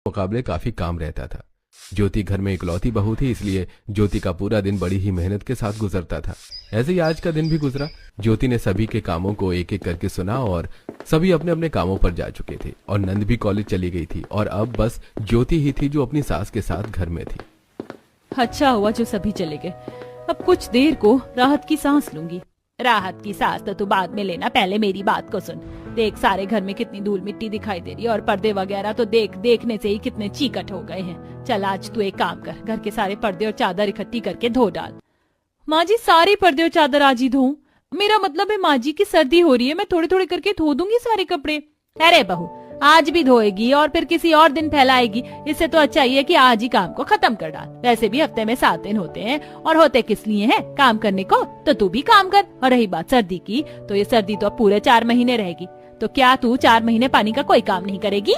मुकाबले काफी काम रहता था। ज्योति घर में इकलौती बहू थी, इसलिए ज्योति का पूरा दिन बड़ी ही मेहनत के साथ गुजरता था। ऐसे ही आज का दिन भी गुजरा। ज्योति ने सभी के कामों को एक एक करके सुना और सभी अपने अपने कामों पर जा चुके थे और नंद भी कॉलेज चली गई थी और अब बस ज्योति ही थी जो अपनी सास के साथ घर में थी। अच्छा हुआ जो सभी चले गए। अब कुछ देर को राहत की सांस लूंगी। राहत की सांस तो तू बाद में लेना, पहले मेरी बात को सुन। देख सारे घर में कितनी धूल मिट्टी दिखाई दे रही है और पर्दे वगैरह तो देखने से ही कितने चीकट हो गए हैं। चल आज तू एक काम कर, घर के सारे पर्दे और चादर इकट्ठी करके धो डाल। माँ जी सारे पर्दे और चादर आज ही धोऊं? मेरा मतलब है माँ जी की सर्दी हो रही है, मैं थोड़े थोड़े करके धो दूंगी सारे कपड़े। अरे बहू आज भी धोएगी और फिर किसी और दिन फैलाएगी, इससे तो अच्छा ही है कि आज ही काम को खत्म कर डाल। वैसे भी हफ्ते में 7 दिन होते हैं और होते किस लिए हैं? काम करने को। तो तू भी काम कर। और रही बात सर्दी की, तो ये सर्दी तो अब पूरे 4 महीने रहेगी, तो क्या तू 4 महीने पानी का कोई काम नहीं करेगी?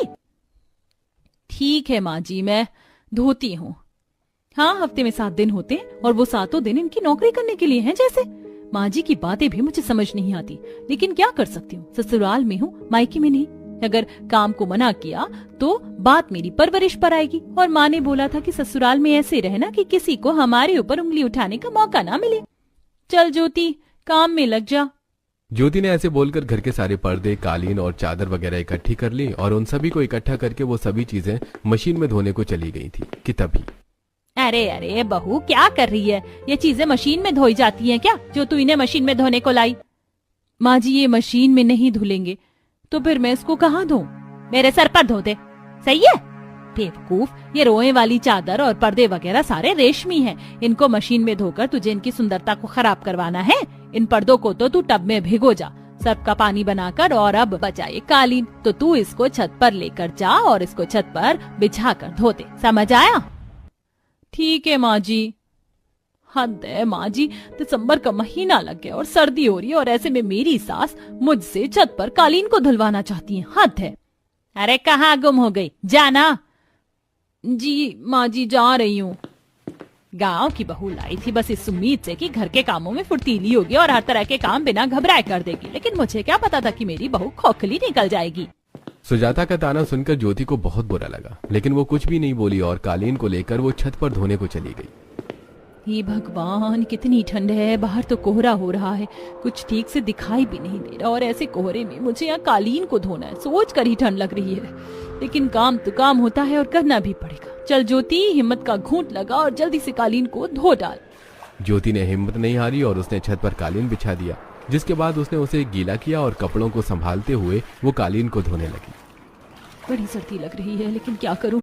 ठीक है माँ जी, मैं धोती हूँ। हाँ हफ्ते में 7 दिन होते हैं और वो 7 दिन इनकी नौकरी करने के लिए हैं जैसे। माँ जी की बातें भी मुझे समझ नहीं आती, लेकिन क्या कर सकती हूँ, ससुराल में हूँ, मायके में नहीं। अगर काम को मना किया तो बात मेरी परवरिश पर आएगी। और माँ ने बोला था कि ससुराल में ऐसे रहना कि किसी को हमारे ऊपर उंगली उठाने का मौका ना मिले। चल ज्योति काम में लग जा। ज्योति ने ऐसे बोलकर घर के सारे पर्दे, कालीन और चादर वगैरह इकट्ठी कर ली और उन सभी को इकट्ठा करके वो सभी चीजें मशीन में धोने को चली गई थी कि तभी अरे अरे बहू क्या कर रही है? ये चीजें मशीन में धोई जाती हैं क्या, जो तू इन्हें मशीन में धोने को लाई? माँ जी ये मशीन में नहीं धुलेंगे, तो फिर मैं इसको कहाँ धोऊं? मेरे सर पर धो दे। सही है बेवकूफ, ये रोए वाली चादर और पर्दे वगैरह सारे रेशमी हैं। इनको मशीन में धोकर तुझे इनकी सुंदरता को खराब करवाना है? इन पर्दों को तो तू टब में भिगो जा सर्फ का पानी बनाकर, और अब बचाए कालीन तो तू इसको छत पर लेकर जा और इसको छत पर बिछा कर धो दे। समझ आया? ठीक है माँ जी। हद है माँ जी, दिसंबर का महीना लग गया और सर्दी हो रही है और ऐसे में मेरी सास मुझसे छत पर कालीन को धुलवाना चाहती है। हद है। अरे कहाँ गुम हो गई? जाना। जी माँ जी जा रही हूँ। गांव की बहू लाई थी बस इस उम्मीद से कि घर के कामों में फुर्तीली होगी और हर तरह के काम बिना घबराए कर देगी, लेकिन मुझे क्या पता था कि मेरी बहू खोखली निकल जाएगी। सुजाता का ताना सुनकर ज्योति को बहुत बुरा लगा, लेकिन वो कुछ भी नहीं बोली और कालीन को लेकर वो छत पर धोने को चली गई। हे भगवान कितनी ठंड है, बाहर तो कोहरा हो रहा है, कुछ ठीक से दिखाई भी नहीं दे रहा और ऐसे कोहरे में मुझे यहाँ कालीन को धोना है, सोच कर ही ठंड लग रही है। लेकिन काम तो काम होता है और करना भी पड़ेगा। चल ज्योति हिम्मत का घूंट लगा और जल्दी से कालीन को धो डाल। ज्योति ने हिम्मत नहीं हारी और उसने छत पर कालीन बिछा दिया, जिसके बाद उसने उसे गीला किया और कपड़ों को संभालते हुए वो कालीन को धोने लगी। बड़ी सर्दी लग रही है, लेकिन क्या करूं?